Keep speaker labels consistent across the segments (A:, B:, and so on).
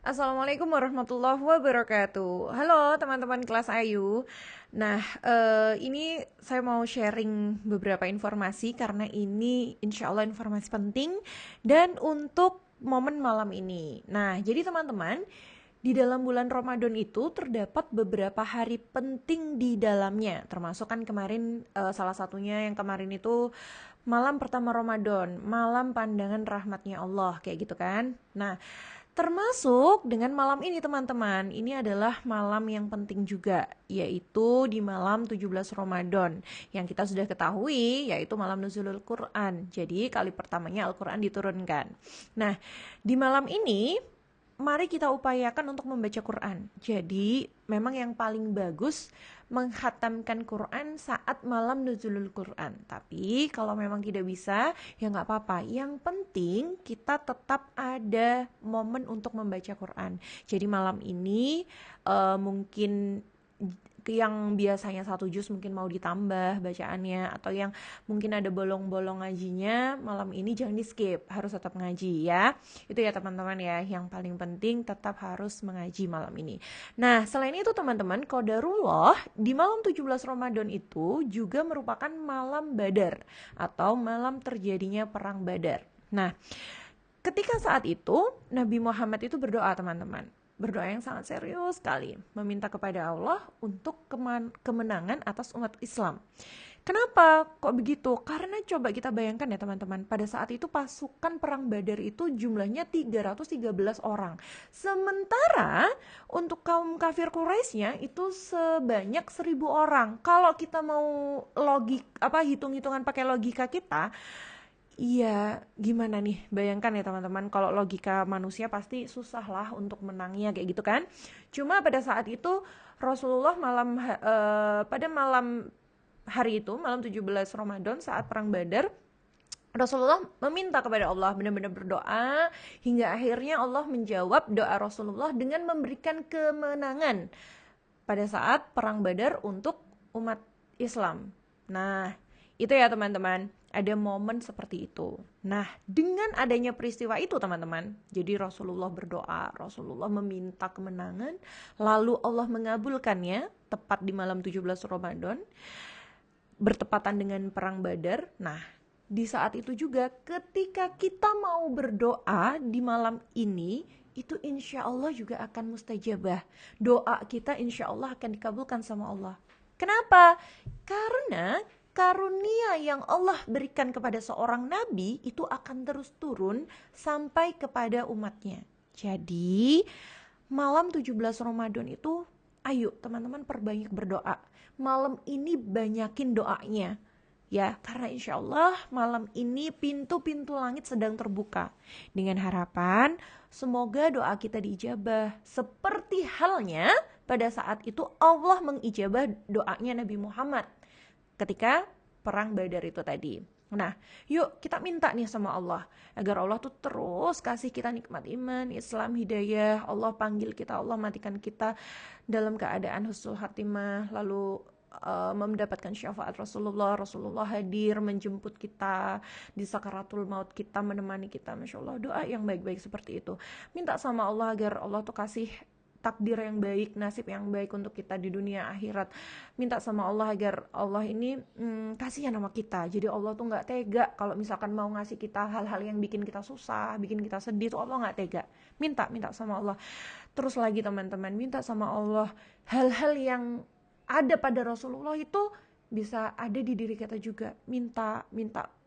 A: Assalamualaikum warahmatullahi wabarakatuh. Halo teman-teman kelas Ayu. Nah, ini saya mau sharing beberapa informasi karena ini insya Allah informasi penting dan untuk momen malam ini. Nah, jadi teman-teman, di dalam bulan Ramadan itu terdapat beberapa hari penting di dalamnya. Termasuk kan kemarin salah satunya yang kemarin itu malam pertama Ramadan, malam pandangan rahmatnya Allah kayak gitu kan. Nah, termasuk dengan malam ini teman-teman, ini adalah malam yang penting juga, yaitu di malam 17 Ramadan. Yang kita sudah ketahui, yaitu malam nuzulul Quran. Jadi kali pertamanya Al-Quran diturunkan. Nah, di malam ini mari kita upayakan untuk membaca Quran. Jadi, memang yang paling bagus menghatamkan Quran saat malam nuzulul Quran. Tapi, kalau memang tidak bisa, ya nggak apa-apa. Yang penting kita tetap ada momen untuk membaca Quran. Jadi, malam ini mungkin yang biasanya satu juz mungkin mau ditambah bacaannya, atau yang mungkin ada bolong-bolong ngajinya, malam ini jangan di skip, harus tetap ngaji ya. Itu ya teman-teman ya, yang paling penting tetap harus mengaji malam ini. Nah, selain itu teman-teman, qadarullah di malam 17 Ramadan itu juga merupakan malam Badar atau malam terjadinya perang Badar. Nah, ketika saat itu Nabi Muhammad itu berdoa teman-teman, berdoa yang sangat serius sekali, meminta kepada Allah untuk kemenangan atas umat Islam. Kenapa kok begitu? Karena coba kita bayangkan ya teman-teman, pada saat itu pasukan perang Badar itu jumlahnya 313 orang. Sementara untuk kaum kafir Quraisynya itu sebanyak 1000 orang. Kalau kita mau hitung-hitungan pakai logika kita, iya, gimana nih? Bayangkan ya teman-teman, kalau logika manusia pasti susah lah untuk menangnya kayak gitu kan. Cuma pada saat itu Rasulullah pada malam hari itu, malam 17 Ramadan saat perang Badar, Rasulullah meminta kepada Allah, benar-benar berdoa hingga akhirnya Allah menjawab doa Rasulullah dengan memberikan kemenangan pada saat perang Badar untuk umat Islam. Nah, itu ya teman-teman, ada momen seperti itu. Nah, dengan adanya peristiwa itu teman-teman, jadi Rasulullah berdoa, Rasulullah meminta kemenangan, lalu Allah mengabulkannya tepat di malam 17 Ramadan, bertepatan dengan perang Badar. Nah, di saat itu juga ketika kita mau berdoa di malam ini, itu insya Allah juga akan mustajabah. Doa kita insya Allah akan dikabulkan sama Allah. Kenapa? Karena karunia yang Allah berikan kepada seorang nabi itu akan terus turun sampai kepada umatnya. Jadi malam 17 Ramadan itu, ayo teman-teman perbanyak berdoa. Malam ini banyakin doanya. Ya, karena insya Allah malam ini pintu-pintu langit sedang terbuka. Dengan harapan semoga doa kita diijabah. Seperti halnya pada saat itu Allah mengijabah doanya Nabi Muhammad ketika perang Badar itu tadi. Nah, yuk kita minta nih sama Allah agar Allah tuh terus kasih kita nikmat iman, Islam, hidayah. Allah panggil kita, Allah matikan kita dalam keadaan husnul khatimah, lalu mendapatkan syafaat Rasulullah. Rasulullah hadir menjemput kita di sakaratul maut, kita menemani kita. Masya Allah, doa yang baik-baik seperti itu. Minta sama Allah agar Allah tuh kasih takdir yang baik, nasib yang baik untuk kita di dunia akhirat. Minta sama Allah agar Allah ini kasihan sama kita. Jadi Allah tuh nggak tega kalau misalkan mau ngasih kita hal-hal yang bikin kita susah, bikin kita sedih, tuh Allah nggak tega. Minta sama Allah. Terus lagi teman-teman, minta sama Allah hal-hal yang ada pada Rasulullah itu bisa ada di diri kita juga. Minta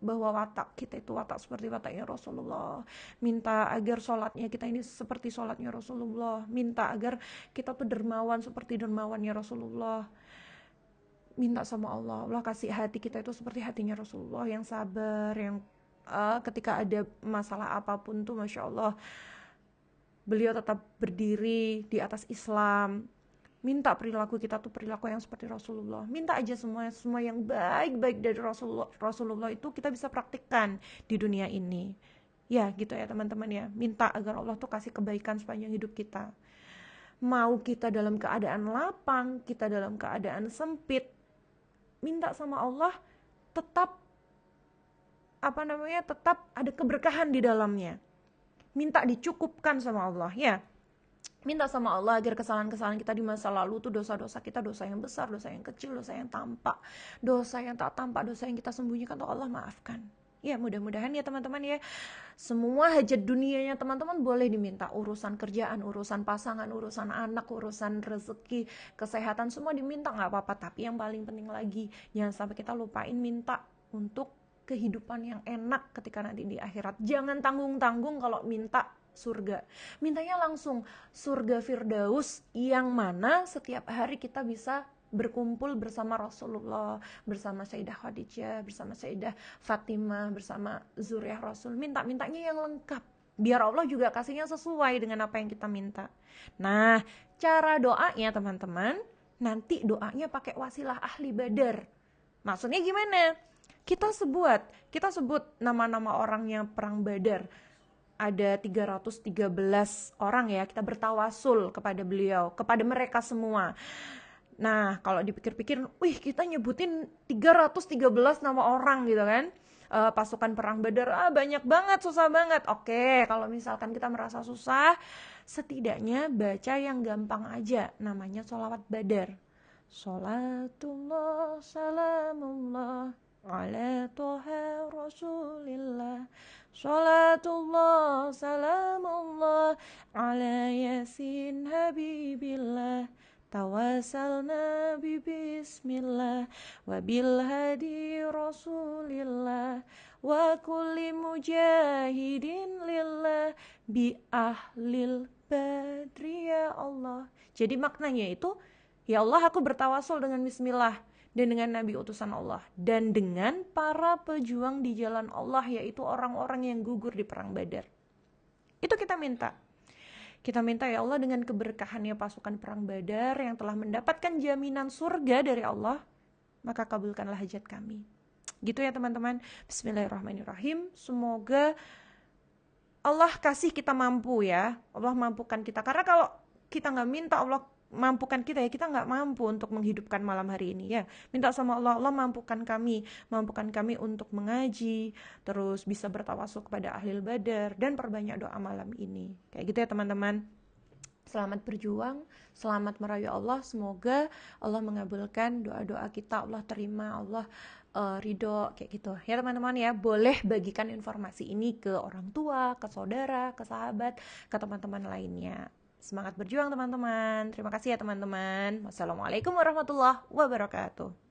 A: bahwa watak kita itu watak seperti wataknya Rasulullah. Minta agar sholatnya kita ini seperti sholatnya Rasulullah. Minta agar kita tuh dermawan seperti dermawannya Rasulullah. Minta sama Allah, Allah kasih hati kita itu seperti hatinya Rasulullah, yang sabar, yang ketika ada masalah apapun tuh Masya Allah beliau tetap berdiri di atas Islam. Minta perilaku kita tuh perilaku yang seperti Rasulullah. Minta aja semua yang baik-baik dari Rasulullah itu kita bisa praktikkan di dunia ini. Ya gitu ya teman-teman ya. Minta agar Allah tuh kasih kebaikan sepanjang hidup kita. Mau kita dalam keadaan lapang, kita dalam keadaan sempit, minta sama Allah tetap tetap ada keberkahan di dalamnya. Minta dicukupkan sama Allah ya. Minta sama Allah agar kesalahan-kesalahan kita di masa lalu tuh, dosa-dosa kita, dosa yang besar, dosa yang kecil, dosa yang tampak, dosa yang tak tampak, dosa yang kita sembunyikan tuh Allah maafkan. Ya mudah-mudahan ya teman-teman ya, semua hajat dunianya teman-teman boleh diminta. Urusan kerjaan, urusan pasangan, urusan anak, urusan rezeki, kesehatan, semua diminta gak apa-apa. Tapi yang paling penting lagi, jangan sampai kita lupain minta untuk kehidupan yang enak ketika nanti di akhirat. Jangan tanggung-tanggung kalau minta surga. Mintanya langsung surga Firdaus yang mana setiap hari kita bisa berkumpul bersama Rasulullah, bersama Sayyidah Khadijah, bersama Sayyidah Fatimah, bersama zuriyah Rasul. Mintanya yang lengkap, biar Allah juga kasihnya sesuai dengan apa yang kita minta. Nah, cara doanya teman-teman, nanti doanya pakai wasilah ahli Badar. Maksudnya gimana? Kita sebut nama-nama orang yang perang Badar. Ada 313 orang ya, kita bertawasul kepada beliau, kepada mereka semua. Nah, kalau dipikir-pikir, kita nyebutin 313 nama orang gitu kan. Pasukan perang Badar, banyak banget, susah banget. Oke, kalau misalkan kita merasa susah, setidaknya baca yang gampang aja, namanya sholawat Badar. Sholatullah, salamullah, ala toha rasulillah. Sholatullah, salamullah, ala yasin habibillah. Tawasalna bismillah wa bil hadi rasulillah wa kulli mujahidin lillah bi ahlil badri ya Allah. Jadi maknanya itu, ya Allah, aku bertawasul dengan bismillah dan dengan nabi utusan Allah dan dengan para pejuang di jalan Allah, yaitu orang-orang yang gugur di perang Badar. Itu kita minta. Kita minta ya Allah dengan keberkahannya pasukan perang Badar yang telah mendapatkan jaminan surga dari Allah, maka kabulkanlah hajat kami. Gitu ya teman-teman. Bismillahirrahmanirrahim. Semoga Allah kasih kita mampu ya. Allah mampukan kita. Karena kalau kita gak minta Allah mampukan kita ya, kita nggak mampu untuk menghidupkan malam hari ini ya. Minta sama Allah, Allah mampukan kami untuk mengaji, terus bisa bertawasul kepada ahlil Badar, dan perbanyak doa malam ini. Kayak gitu ya teman-teman. Selamat berjuang, selamat merayu Allah. Semoga Allah mengabulkan doa-doa kita, Allah terima, Allah ridho, kayak gitu ya teman-teman ya. Boleh bagikan informasi ini ke orang tua, ke saudara, ke sahabat, ke teman-teman lainnya. Semangat berjuang teman-teman. Terima kasih ya teman-teman. Wassalamualaikum warahmatullahi wabarakatuh.